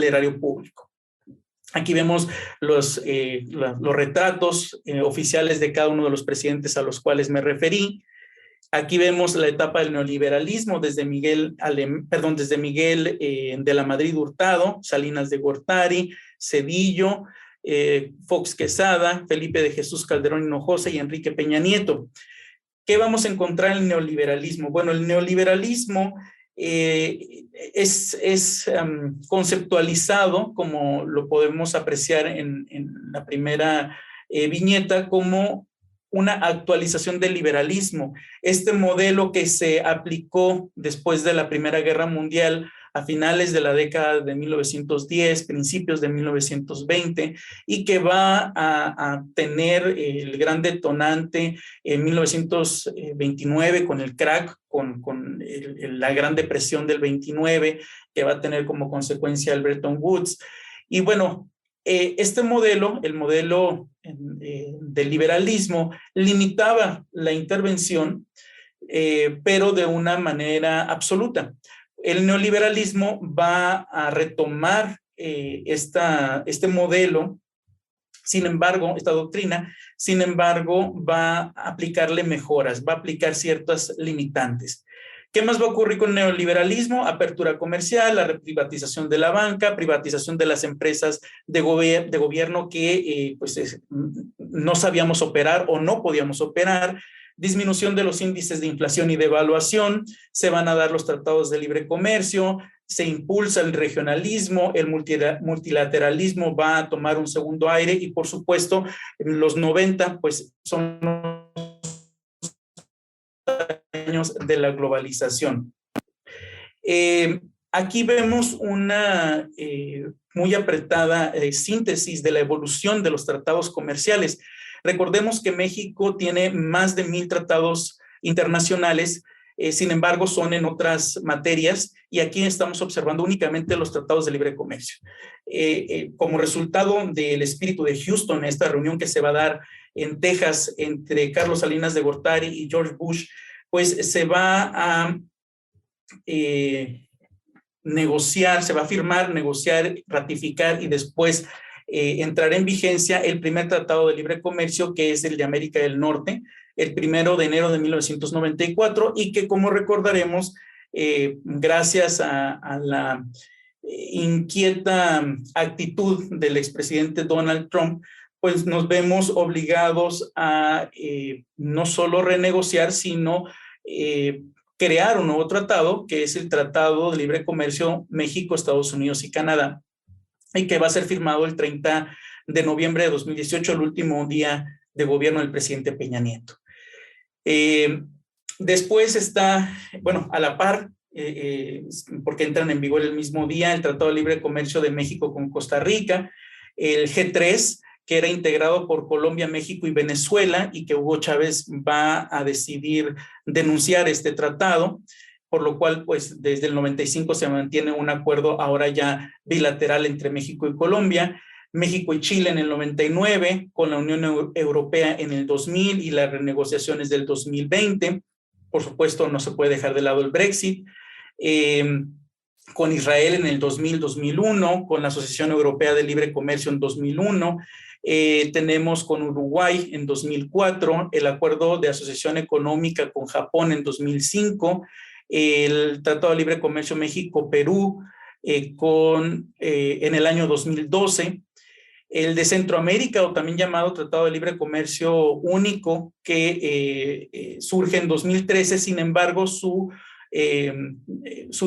erario público. Aquí vemos los retratos oficiales de cada uno de los presidentes a los cuales me referí. Aquí vemos la etapa del neoliberalismo desde Miguel de la Madrid Hurtado, Salinas de Gortari, Zedillo, Fox Quesada, Felipe de Jesús Calderón Hinojosa y Enrique Peña Nieto. ¿Qué vamos a encontrar en el neoliberalismo? Bueno, el neoliberalismo es conceptualizado, como lo podemos apreciar en la primera viñeta, como una actualización del liberalismo. Este modelo que se aplicó después de la Primera Guerra Mundial a finales de la década de 1910, principios de 1920, y que va a tener el gran detonante en 1929 con el crack, con la Gran Depresión del 29, que va a tener como consecuencia el Bretton Woods. Y bueno, este modelo, el modelo del liberalismo, limitaba la intervención, pero de una manera absoluta. El neoliberalismo va a retomar este modelo, sin embargo, esta doctrina, sin embargo, va a aplicarle mejoras, va a aplicar ciertas limitantes. ¿Qué más va a ocurrir con el neoliberalismo? Apertura comercial, la reprivatización de la banca, privatización de las empresas de gobierno que no sabíamos operar o no podíamos operar, disminución de los índices de inflación y devaluación, se van a dar los tratados de libre comercio, se impulsa el regionalismo, el multilateralismo va a tomar un segundo aire y, por supuesto, en los 90, pues son años de la globalización. Aquí vemos una muy apretada síntesis de la evolución de los tratados comerciales. Recordemos que México tiene más de 1,000 tratados internacionales, sin embargo son en otras materias, y aquí estamos observando únicamente los tratados de libre comercio. Como resultado del espíritu de Houston, esta reunión que se va a dar en Texas entre Carlos Salinas de Gortari y George Bush, pues se va a negociar, se va a firmar, negociar, ratificar y después entrará en vigencia el primer tratado de libre comercio, que es el de América del Norte, el 1 de enero de 1994, y que, como recordaremos, gracias a la inquieta actitud del expresidente Donald Trump, pues nos vemos obligados a no solo renegociar, sino crear un nuevo tratado, que es el Tratado de Libre Comercio México, Estados Unidos y Canadá, y que va a ser firmado el 30 de noviembre de 2018, el último día de gobierno del presidente Peña Nieto. Después está, bueno, a la par, porque entran en vigor el mismo día, el Tratado de Libre Comercio de México con Costa Rica, el G3, que era integrado por Colombia, México y Venezuela, y que Hugo Chávez va a decidir denunciar este tratado, por lo cual, pues, desde el 95 se mantiene un acuerdo ahora ya bilateral entre México y Colombia, México y Chile en el 99, con la Unión Europea en el 2000 y las renegociaciones del 2020. Por supuesto, no se puede dejar de lado el Brexit. Con Israel en el 2000-2001, con la Asociación Europea de Libre Comercio en 2001, tenemos con Uruguay en 2004, el Acuerdo de Asociación Económica con Japón en 2005, el Tratado de Libre Comercio México-Perú en el año 2012, el de Centroamérica, o también llamado Tratado de Libre Comercio Único, que surge en 2013, sin embargo, su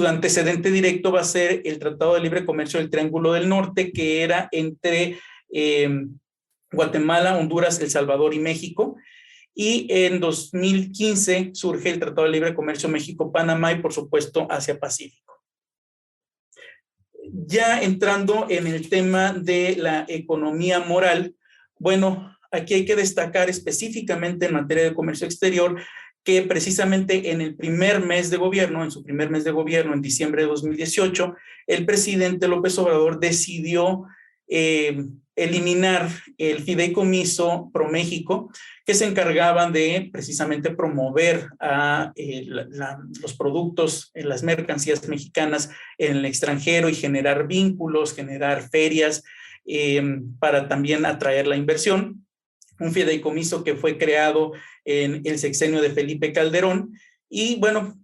antecedente directo va a ser el Tratado de Libre Comercio del Triángulo del Norte, que era entre Guatemala, Honduras, El Salvador y México. Y en 2015 surge el Tratado de Libre Comercio México-Panamá y, por supuesto, Asia-Pacífico. Ya entrando en el tema de la economía moral, bueno, aquí hay que destacar específicamente en materia de comercio exterior que precisamente en el primer mes de gobierno, en su primer mes de gobierno, en diciembre de 2018, el presidente López Obrador decidió eliminar el fideicomiso ProMéxico, que se encargaban de precisamente promover los productos, las mercancías mexicanas en el extranjero y generar vínculos, generar ferias para también atraer la inversión. Un fideicomiso que fue creado en el sexenio de Felipe Calderón y, bueno,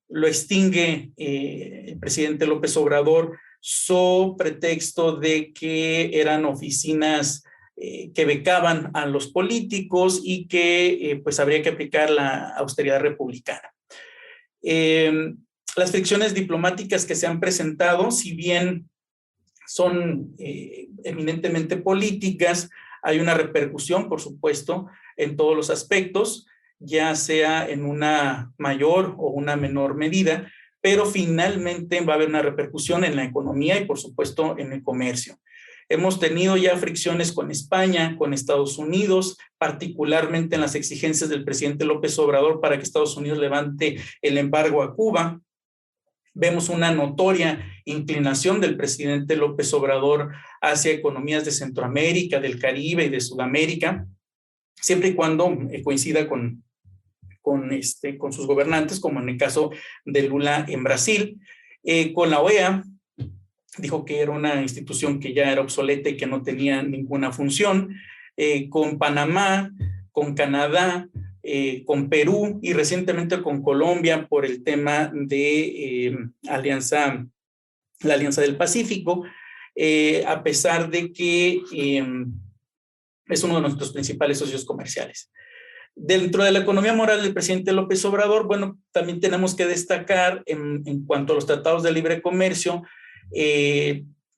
lo extingue el presidente López Obrador so pretexto de que eran oficinas que becaban a los políticos y que pues habría que aplicar la austeridad republicana. Las fricciones diplomáticas que se han presentado, si bien son eminentemente políticas, hay una repercusión, por supuesto, en todos los aspectos, ya sea en una mayor o una menor medida, pero finalmente va a haber una repercusión en la economía y, por supuesto, en el comercio. Hemos tenido ya fricciones con España, con Estados Unidos, particularmente en las exigencias del presidente López Obrador para que Estados Unidos levante el embargo a Cuba. Vemos una notoria inclinación del presidente López Obrador hacia economías de Centroamérica, del Caribe y de Sudamérica, siempre y cuando coincida con sus gobernantes, como en el caso de Lula en Brasil. Con la OEA, dijo que era una institución que ya era obsoleta y que no tenía ninguna función. Con Panamá, con Canadá, con Perú y recientemente con Colombia por el tema de la Alianza del Pacífico, a pesar de que es uno de nuestros principales socios comerciales. Dentro de la economía moral del presidente López Obrador, bueno, también tenemos que destacar en cuanto a los tratados de libre comercio,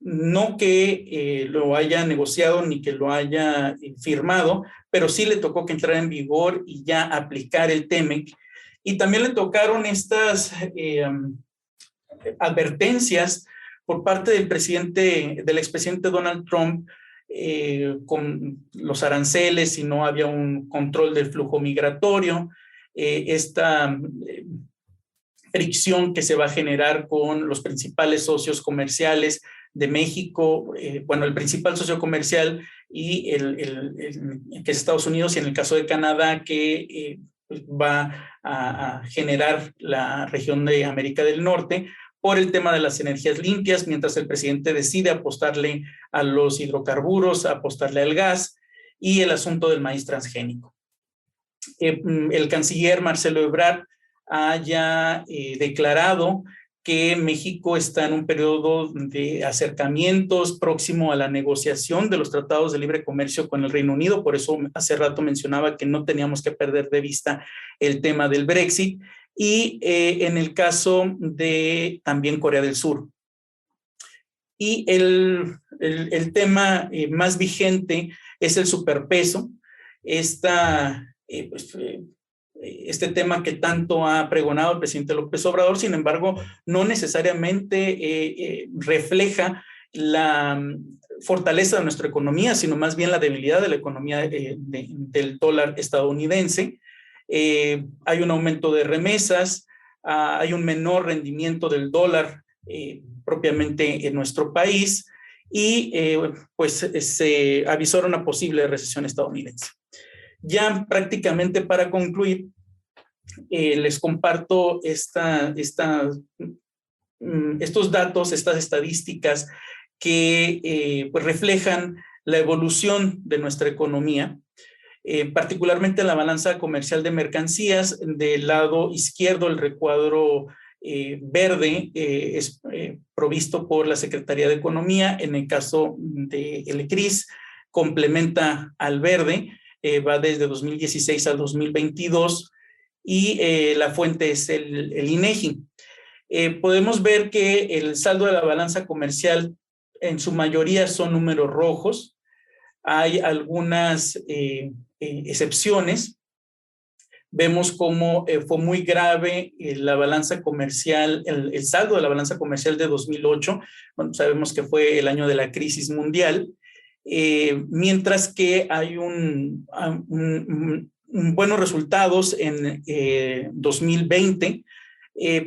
no que lo haya negociado ni que lo haya firmado, pero sí le tocó que entrara en vigor y ya aplicar el TEMEC. Y también le tocaron estas advertencias por parte del expresidente Donald Trump con los aranceles, si no había un control del flujo migratorio, esta fricción que se va a generar con los principales socios comerciales de México, el principal socio comercial y que es Estados Unidos, y en el caso de Canadá, que va a generar la región de América del Norte, por el tema de las energías limpias, mientras el presidente decide apostarle a los hidrocarburos, apostarle al gas y el asunto del maíz transgénico. El canciller Marcelo Ebrard haya declarado que México está en un periodo de acercamientos próximo a la negociación de los tratados de libre comercio con el Reino Unido. Por eso hace rato mencionaba que no teníamos que perder de vista el tema del Brexit. Y en el caso de también Corea del Sur. Y el tema más vigente es el superpeso, este tema que tanto ha pregonado el presidente López Obrador. Sin embargo, no necesariamente refleja la fortaleza de nuestra economía, sino más bien la debilidad de la economía del dólar estadounidense. Hay un aumento de remesas, hay un menor rendimiento del dólar propiamente en nuestro país y se avisora una posible recesión estadounidense. Ya prácticamente para concluir, les comparto estos datos, estas estadísticas que reflejan la evolución de nuestra economía. Particularmente la balanza comercial de mercancías. Del lado izquierdo, el recuadro verde es provisto por la Secretaría de Economía. En el caso del CRIS, complementa al verde, va desde 2016 al 2022 y la fuente es el INEGI. Podemos ver que el saldo de la balanza comercial en su mayoría son números rojos. Hay algunas excepciones. Vemos cómo fue muy grave la balanza comercial, el saldo de la balanza comercial de 2008. Bueno, sabemos que fue el año de la crisis mundial, mientras que hay buenos resultados en 2020.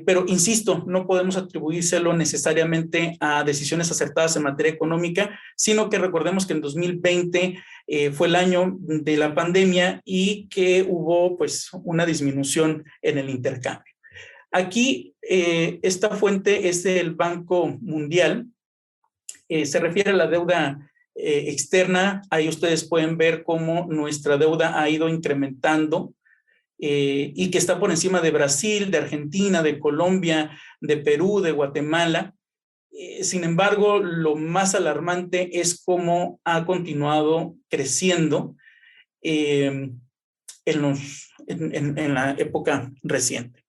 Pero insisto, no podemos atribuírselo necesariamente a decisiones acertadas en materia económica, sino que recordemos que en 2020 fue el año de la pandemia y que hubo pues una disminución en el intercambio. Aquí esta fuente es del Banco Mundial, se refiere a la deuda externa. Ahí ustedes pueden ver cómo nuestra deuda ha ido incrementando y que está por encima de Brasil, de Argentina, de Colombia, de Perú, de Guatemala. Sin embargo, lo más alarmante es cómo ha continuado creciendo en la época reciente.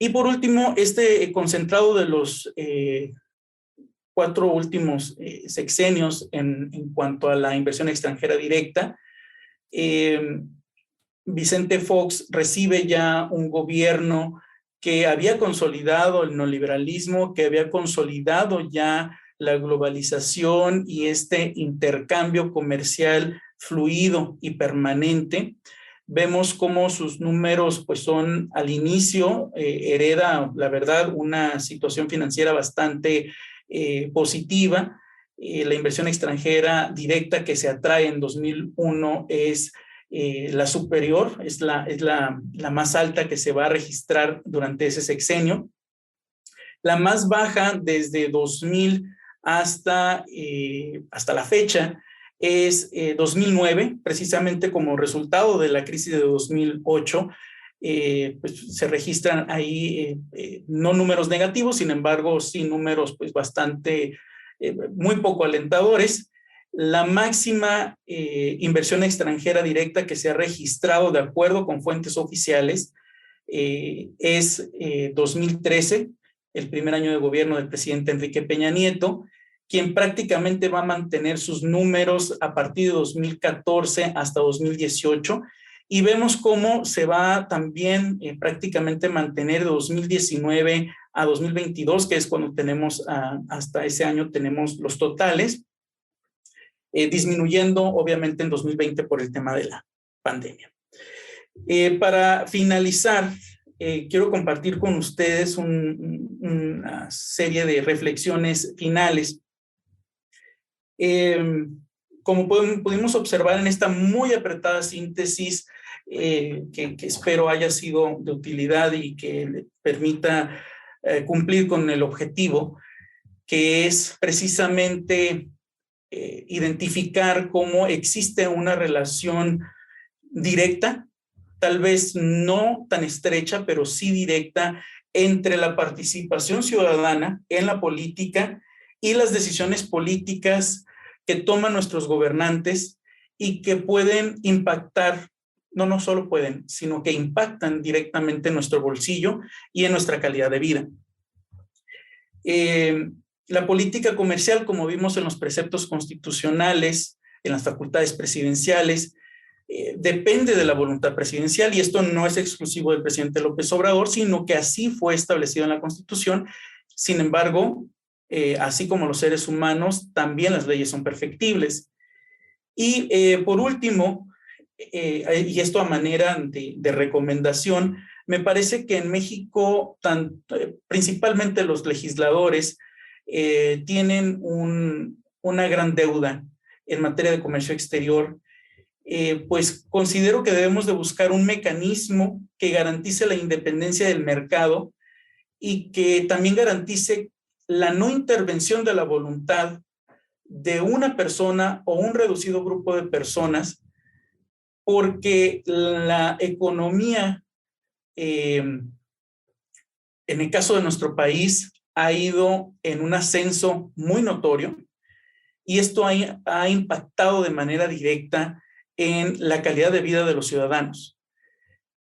Y por último, este concentrado de los 4 últimos sexenios en cuanto a la inversión extranjera directa. Vicente Fox recibe ya un gobierno que había consolidado el neoliberalismo, que había consolidado ya la globalización y este intercambio comercial fluido y permanente. Vemos cómo sus números pues son al inicio, hereda, la verdad, una situación financiera bastante positiva. La inversión extranjera directa que se atrae en 2001 es la superior, es la más alta que se va a registrar durante ese sexenio. La más baja desde 2000 hasta la fecha es 2009, precisamente como resultado de la crisis de 2008. Pues se registran ahí no números negativos, sin embargo sí números pues bastante muy poco alentadores. La máxima inversión extranjera directa que se ha registrado de acuerdo con fuentes oficiales es 2013, el primer año de gobierno del presidente Enrique Peña Nieto, quien prácticamente va a mantener sus números a partir de 2014 hasta 2018, y vemos cómo se va también prácticamente mantener de 2019 a 2022, que es cuando tenemos, hasta ese año tenemos los totales, disminuyendo obviamente en 2020 por el tema de la pandemia. Para finalizar, quiero compartir con ustedes una serie de reflexiones finales. Como pudimos observar en esta muy apretada síntesis, que espero haya sido de utilidad y que le permita cumplir con el objetivo, que es precisamente identificar cómo existe una relación directa, tal vez no tan estrecha, pero sí directa, entre la participación ciudadana en la política y las decisiones políticas que toman nuestros gobernantes y que pueden impactar, no solo pueden, sino que impactan directamente en nuestro bolsillo y en nuestra calidad de vida. La política comercial, como vimos en los preceptos constitucionales, en las facultades presidenciales, depende de la voluntad presidencial, y esto no es exclusivo del presidente López Obrador, sino que así fue establecido en la Constitución. Sin embargo, así como los seres humanos, también las leyes son perfectibles. Y por último, y esto a manera de recomendación, me parece que en México, principalmente los legisladores, tienen una gran deuda en materia de comercio exterior. Pues considero que debemos de buscar un mecanismo que garantice la independencia del mercado y que también garantice la no intervención de la voluntad de una persona o un reducido grupo de personas, porque la economía, en el caso de nuestro país, ha ido en un ascenso muy notorio, y esto ha impactado de manera directa en la calidad de vida de los ciudadanos.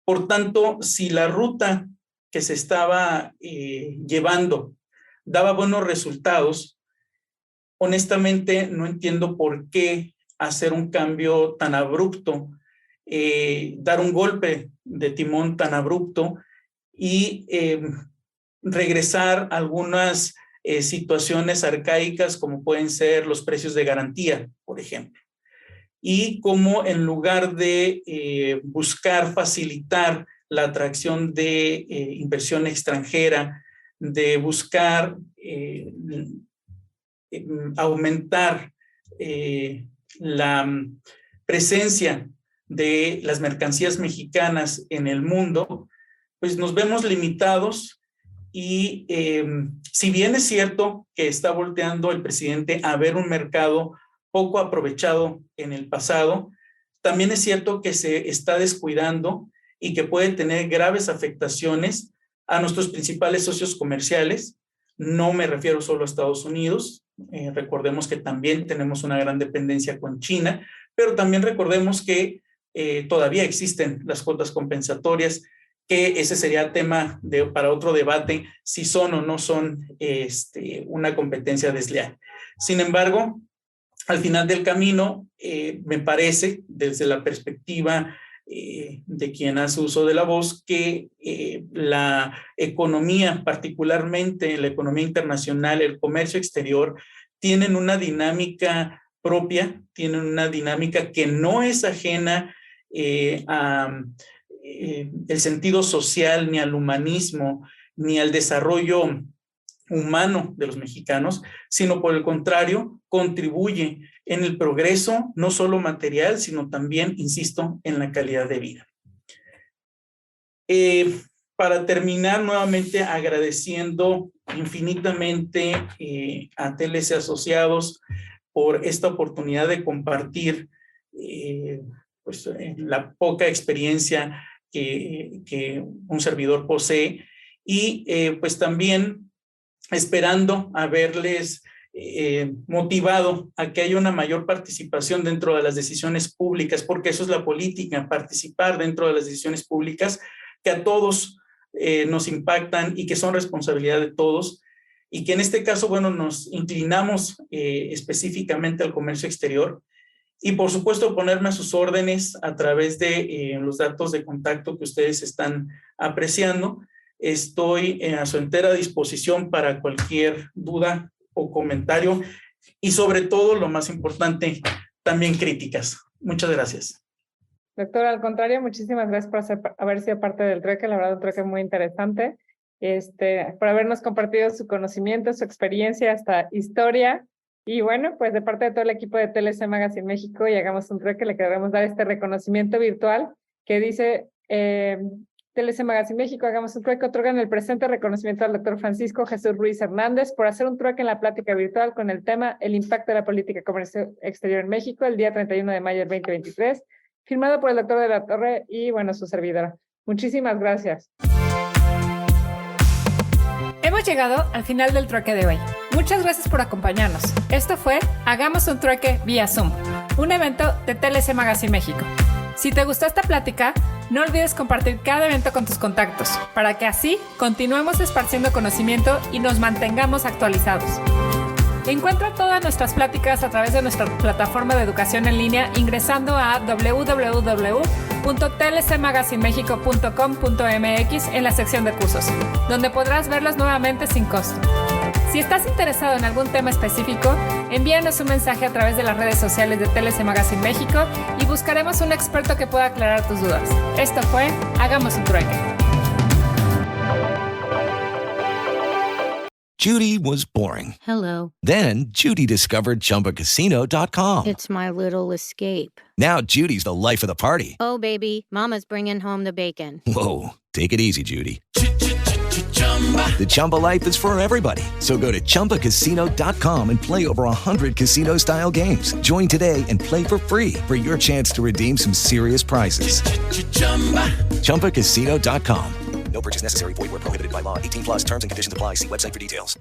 Por tanto, si la ruta que se estaba llevando daba buenos resultados, honestamente no entiendo por qué hacer un cambio tan abrupto, dar un golpe de timón tan abrupto y regresar a algunas situaciones arcaicas, como pueden ser los precios de garantía, por ejemplo. Y cómo en lugar de buscar facilitar la atracción de inversión extranjera, de buscar aumentar la presencia de las mercancías mexicanas en el mundo, pues nos vemos limitados. Y si bien es cierto que está volteando el presidente a ver un mercado poco aprovechado en el pasado, también es cierto que se está descuidando y que puede tener graves afectaciones a nuestros principales socios comerciales. No me refiero solo a Estados Unidos, recordemos que también tenemos una gran dependencia con China, pero también recordemos que todavía existen las cuotas compensatorias, que ese sería tema para otro debate, si son o no son una competencia desleal. Sin embargo, al final del camino, me parece, desde la perspectiva de quien hace uso de la voz, que la economía, particularmente la economía internacional, el comercio exterior, tienen una dinámica propia, tienen una dinámica que no es ajena a el sentido social, ni al humanismo, ni al desarrollo humano de los mexicanos, sino por el contrario, contribuye en el progreso, no solo material, sino también, insisto, en la calidad de vida. Para terminar, nuevamente agradeciendo infinitamente a TLC Asociados por esta oportunidad de compartir pues, la poca experiencia que un servidor posee, y pues también esperando haberles motivado a que haya una mayor participación dentro de las decisiones públicas, porque eso es la política, participar dentro de las decisiones públicas que a todos nos impactan y que son responsabilidad de todos, y que en este caso, bueno, nos inclinamos específicamente al comercio exterior, y por supuesto ponerme a sus órdenes a través de los datos de contacto que ustedes están apreciando. Estoy a su entera disposición para cualquier duda o comentario y sobre todo, lo más importante, también críticas. Muchas gracias. Doctor, al contrario, muchísimas gracias por haber sido parte del trueque, la verdad un trueque muy interesante, por habernos compartido su conocimiento, su experiencia, hasta historia. Y bueno, pues de parte de todo el equipo de TLC Magazine México y Hagamos un Trueque, le queremos dar este reconocimiento virtual que dice TLC Magazine México, Hagamos un Trueque, otorgan el presente reconocimiento al doctor Francisco Jesús Ruiz Hernández por hacer un trueque en la plática virtual con el tema El impacto de la política comercio exterior en México, el día 31 de mayo del 2023, firmado por el doctor de la Torre y, bueno, su servidora. Muchísimas gracias. Hemos llegado al final del trueque de hoy. Muchas gracias por acompañarnos. Esto fue Hagamos un Trueque vía Zoom, un evento de TLC Magazine México. Si te gustó esta plática, no olvides compartir cada evento con tus contactos, para que así continuemos esparciendo conocimiento y nos mantengamos actualizados. Encuentra todas nuestras pláticas a través de nuestra plataforma de educación en línea ingresando a www.tlcmagazinemexico.com.mx en la sección de cursos, donde podrás verlas nuevamente sin costo. Si estás interesado en algún tema específico, envíanos un mensaje a través de las redes sociales de TLC Magazine México y buscaremos un experto que pueda aclarar tus dudas. Esto fue Hagamos un Trueque. Judy was boring. Hello. Then Judy discovered ChumbaCasino.com. It's my little escape. Now Judy's the life of the party. Oh, baby, mama's bringing home the bacon. Whoa, take it easy, Judy. The Chumba life is for everybody. So go to ChumbaCasino.com and play over 100 casino-style games. Join today and play for free for your chance to redeem some serious prizes. ChumbaCasino.com. No purchase necessary. Void where prohibited by law. 18+ terms and conditions apply. See website for details.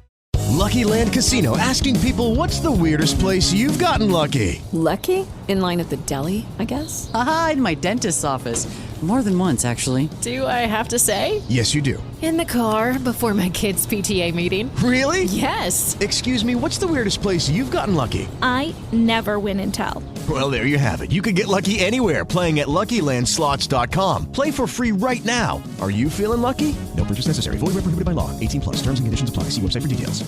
Lucky Land Casino, asking people, what's the weirdest place you've gotten lucky? Lucky? In line at the deli, I guess? Aha, in my dentist's office. More than once, actually. Do I have to say? Yes, you do. In the car before my kids' PTA meeting. Really? Yes. Excuse me, what's the weirdest place you've gotten lucky? I never win and tell. Well, there you have it. You can get lucky anywhere, playing at LuckyLandSlots.com. Play for free right now. Are you feeling lucky? No purchase necessary. Void where prohibited by law. 18+ terms and conditions apply. See website for details.